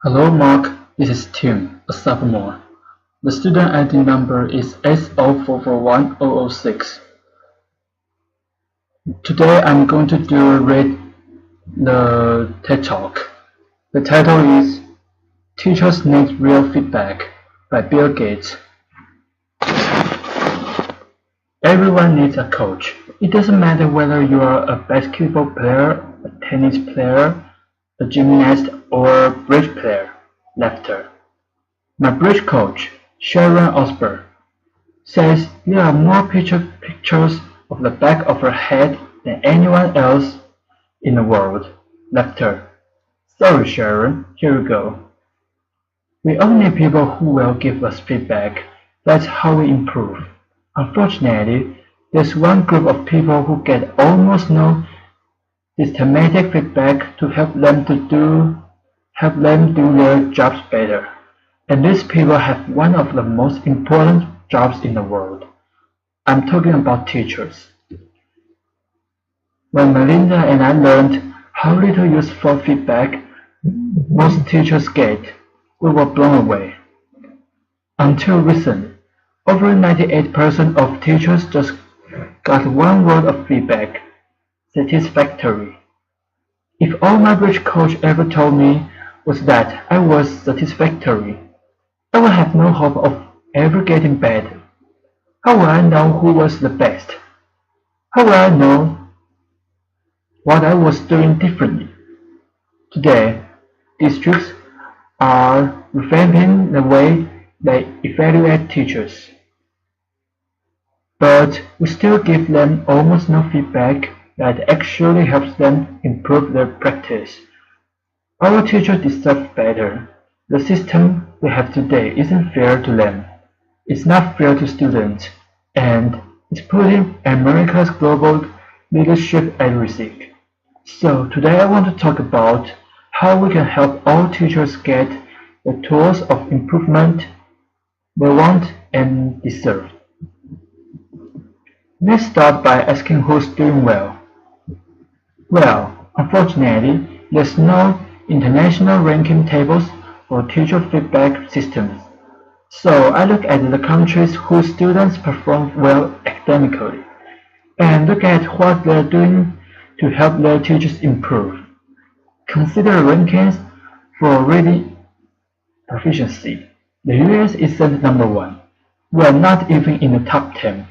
Hello Mark, this is Tim, a sophomore. The student ID number is S04410006. Today I'm going to read the TED Talk. The title is Teachers Need Real Feedback by Bill Gates. Everyone needs a coach. It doesn't matter whether you are a basketball player, a tennis player, a gymnast, or a bridge player. Laughter. My bridge coach, Sharon Osbourne, says there are more pictures of the back of her head than anyone else in the world. Laughter. Sorry, Sharon, here you go. We all need people who will give us feedback. That's how we improve. Unfortunately, there's one group of people who get almost no systematic feedback to help them do their jobs better. And these people have one of the most important jobs in the world. I'm talking about teachers. When Melinda and I learned how little useful feedback most teachers get, we were blown away. Until recently, over 98% of teachers just got one word of feedback: satisfactory. If all my bridge coach ever told me was that I was satisfactory, I would have no hope of ever getting better. How would I know who was the best? How would I know what I was doing differently? Today, districts are revamping the way they evaluate teachers, but we still give them almost no feedback that actually helps them improve their practice. Our teachers deserve better. The system we have today isn't fair to them. It's not fair to students, and it's putting America's global leadership at risk. So today I want to talk about how we can help all teachers get the tools of improvement they want and deserve. Let's start by asking who's doing well. Well, unfortunately, there's no international ranking tables for teacher feedback systems. So I look at the countries whose students perform well academically, and look at what they're doing to help their teachers improve. Consider rankings for reading proficiency. The US isn't number one. We are not even in the top 10.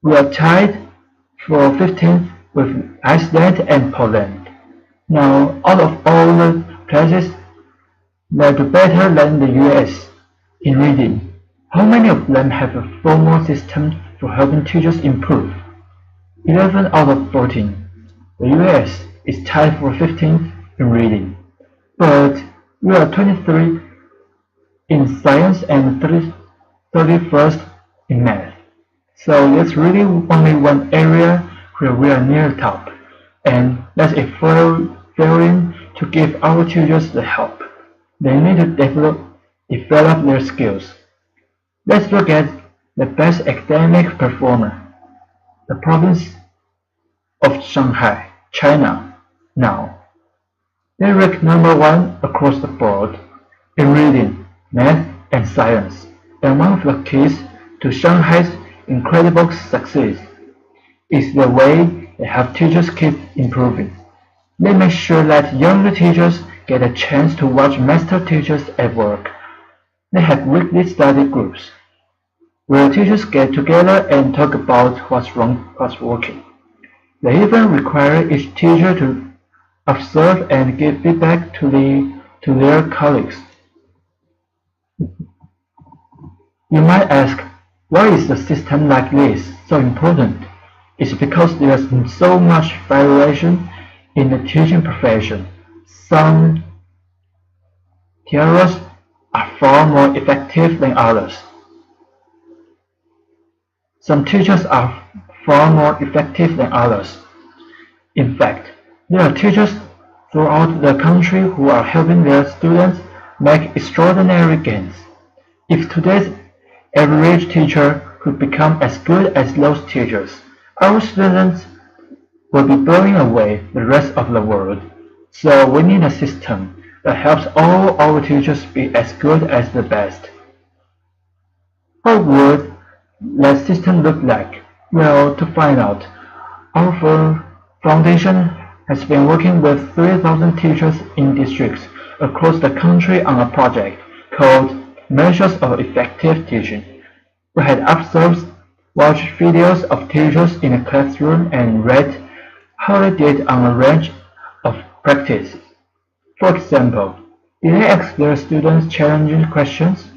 We are tied for 15th with Iceland and Poland. Now, out of all the places that do better than the US in reading, how many of them have a formal system for helping teachers improve? 11 out of 14. The US is tied for 15th in reading, but we are 23 in science and 31st in math. So there's really only one area where we are near the top, and that's if we're failing to give our teachers the help. They need to develop their skills. Let's look at the best academic performer, the province of Shanghai, China. Now, they rank number one across the board in reading, math, and science, and one of the keys to Shanghai's incredible success is the way they have teachers keep improving. They make sure that younger teachers get a chance to watch master teachers at work. They have weekly study groups, where teachers get together and talk about what's working. They even require each teacher to observe and give feedback to their colleagues. You might ask, why is a system like this so important? It's because there's so much variation in the teaching profession. Some theories are far more effective than others. Some teachers are far more effective than others. In fact, there are teachers throughout the country who are helping their students make extraordinary gains. If today's average teacher could become as good as those teachers, our students will be blowing away the rest of the world. So we need a system that helps all our teachers be as good as the best. What would that system look like? Well, to find out, our foundation has been working with 3,000 teachers in districts across the country on a project called Measures of Effective Teaching. We had observed, watched videos of teachers in a classroom and read how they did on a range of practices. For example, did they ask their students challenging questions?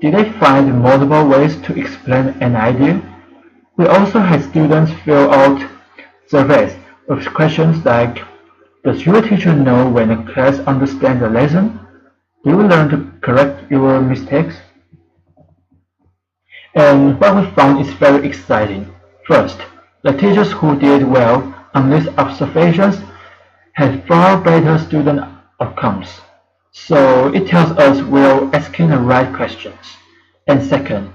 Did they find multiple ways to explain an idea? We also had students fill out surveys with questions like, does your teacher know when the class understands the lesson? Do you learn to correct your mistakes? And what we found is very exciting. First, the teachers who did well on these observations had far better student outcomes. So it tells us we're asking the right questions. And second,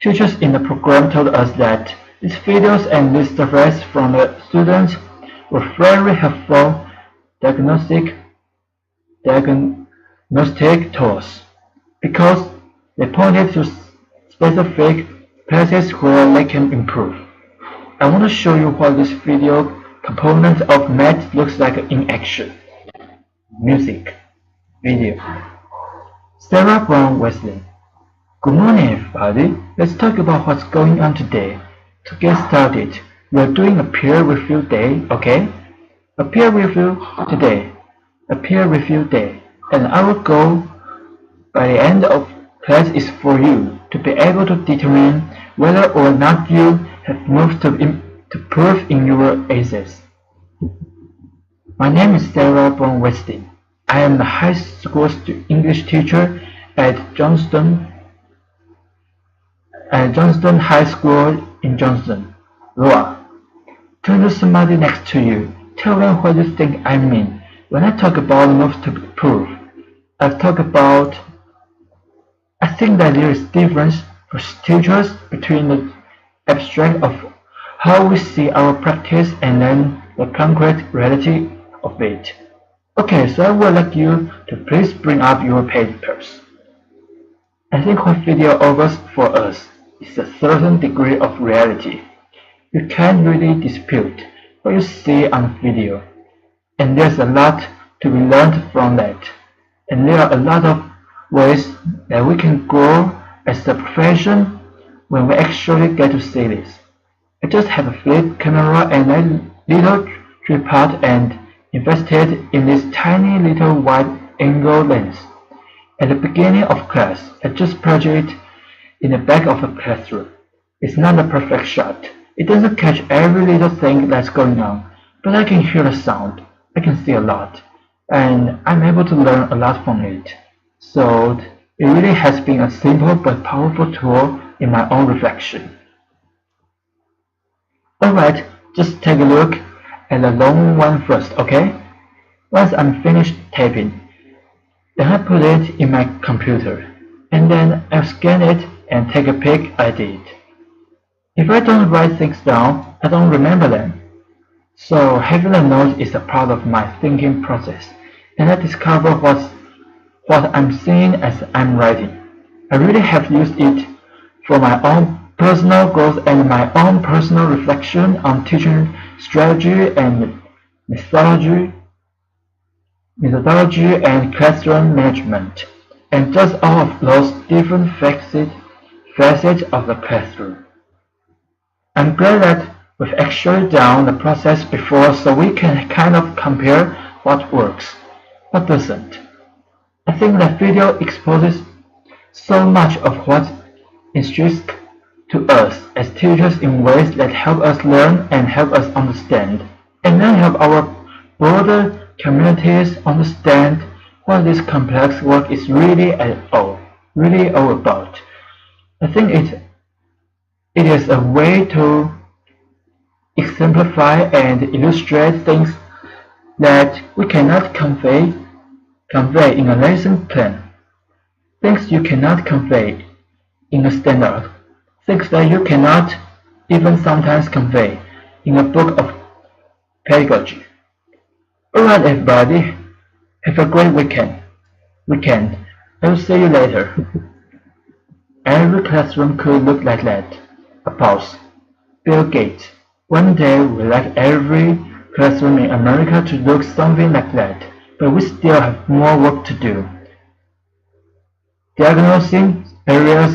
teachers in the program told us that these videos and these surveys from the students were very helpful diagnostic tools because they pointed to specific places where they can improve. I want to show you what this video component of math looks like in action. Music. Video. Sarah Brown Wesley. Good morning everybody. Let's talk about what's going on today. To get started, we're doing a peer review day, okay? A peer review today. A peer review day. And our goal by the end of class is for you to be able to determine whether or not you have moved to prove in your essays. My name is Sarah Brown Wesley. I am a high school English teacher at Johnston High School in Johnston, Iowa. Turn to somebody next to you. Tell them what you think I mean. When I talk about move to prove, I think that there is difference for teachers between the abstract of how we see our practice and then the concrete reality of it. Okay, so I would like you to please bring up your papers. I think what video offers for us is a certain degree of reality. You can't really dispute what you see on video, and there's a lot to be learned from that. And there are a lot of ways that we can grow as a profession when we actually get to see this. I just have a flip camera and a little tripod and invested in this tiny little wide-angle lens. At the beginning of class, I just project it in the back of the classroom. It's not a perfect shot. It doesn't catch every little thing that's going on, but I can hear the sound. I can see a lot, and I'm able to learn a lot from it. So it really has been a simple but powerful tool in my own reflection. Alright, just take a look at the long one first, okay? Once I'm finished typing, then I put it in my computer, and then I'll scan it and take a peek at it. If I don't write things down, I don't remember them. So having a note is a part of my thinking process, and I discover what I'm seeing as I'm writing. I really have used it for my own personal growth and my own personal reflection on teaching strategy and methodology and classroom management, and just all of those different facets of the classroom. I'm glad that we've actually done the process before so we can kind of compare what works, what doesn't. I think that video exposes so much of what intrinsic to us as teachers in ways that help us learn and help us understand, and then help our broader communities understand what this complex work is really all about. I think it is a way to exemplify and illustrate things that we cannot convey in a lesson plan, things you cannot convey in a standard, things that you cannot even sometimes convey in a book of pedagogy. Alright everybody, have a great weekend. Weekend. I will see you later. Every classroom could look like that. A pause. Bill Gates. One day we'd like every classroom in America to look something like that, but we still have more work to do. Diagnosing areas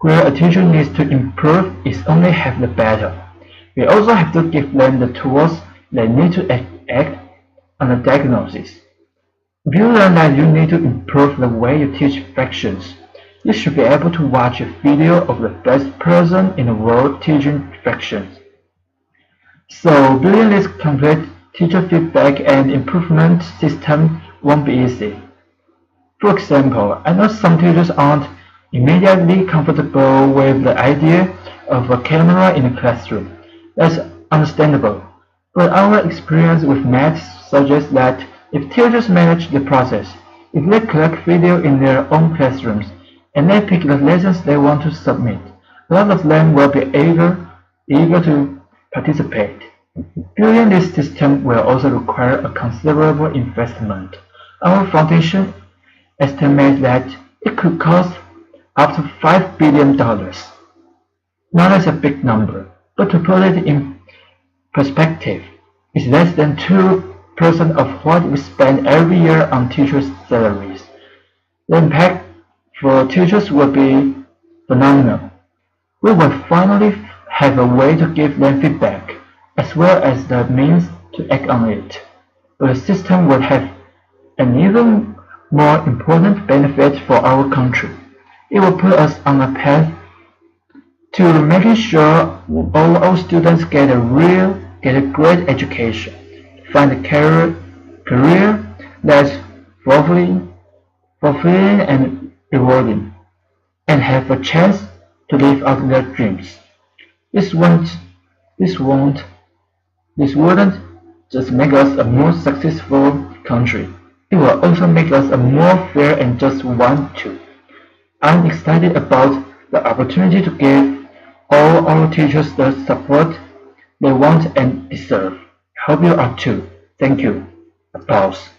where a teacher needs to improve is only half the battle. We also have to give them the tools they need to act on the diagnosis. If you learn that you need to improve the way you teach fractions, you should be able to watch a video of the best person in the world teaching fractions. So building this complete teacher feedback and improvement system won't be easy. For example, I know some teachers aren't immediately comfortable with the idea of a camera in a classroom. That's understandable, but our experience with math suggests that if teachers manage the process, if they collect video in their own classrooms, and they pick the lessons they want to submit, a lot of them will be eager to participate. Building this system will also require a considerable investment. Our foundation estimates that it could cost up to $5 billion. Not as a big number, but to put it in perspective, it's less than 2% of what we spend every year on teachers' salaries. The impact for teachers will be phenomenal. We will finally have a way to give them feedback, as well as the means to act on it. But the system will have an even more important benefit for our country. It will put us on a path to making sure all students get a great education, find a career that's fulfilling and rewarding, and have a chance to live out their dreams. This wouldn't just make us a more successful country. It will also make us a more fair and just one too. I'm excited about the opportunity to give all our teachers the support they want and deserve. I hope you are too. Thank you. Applause.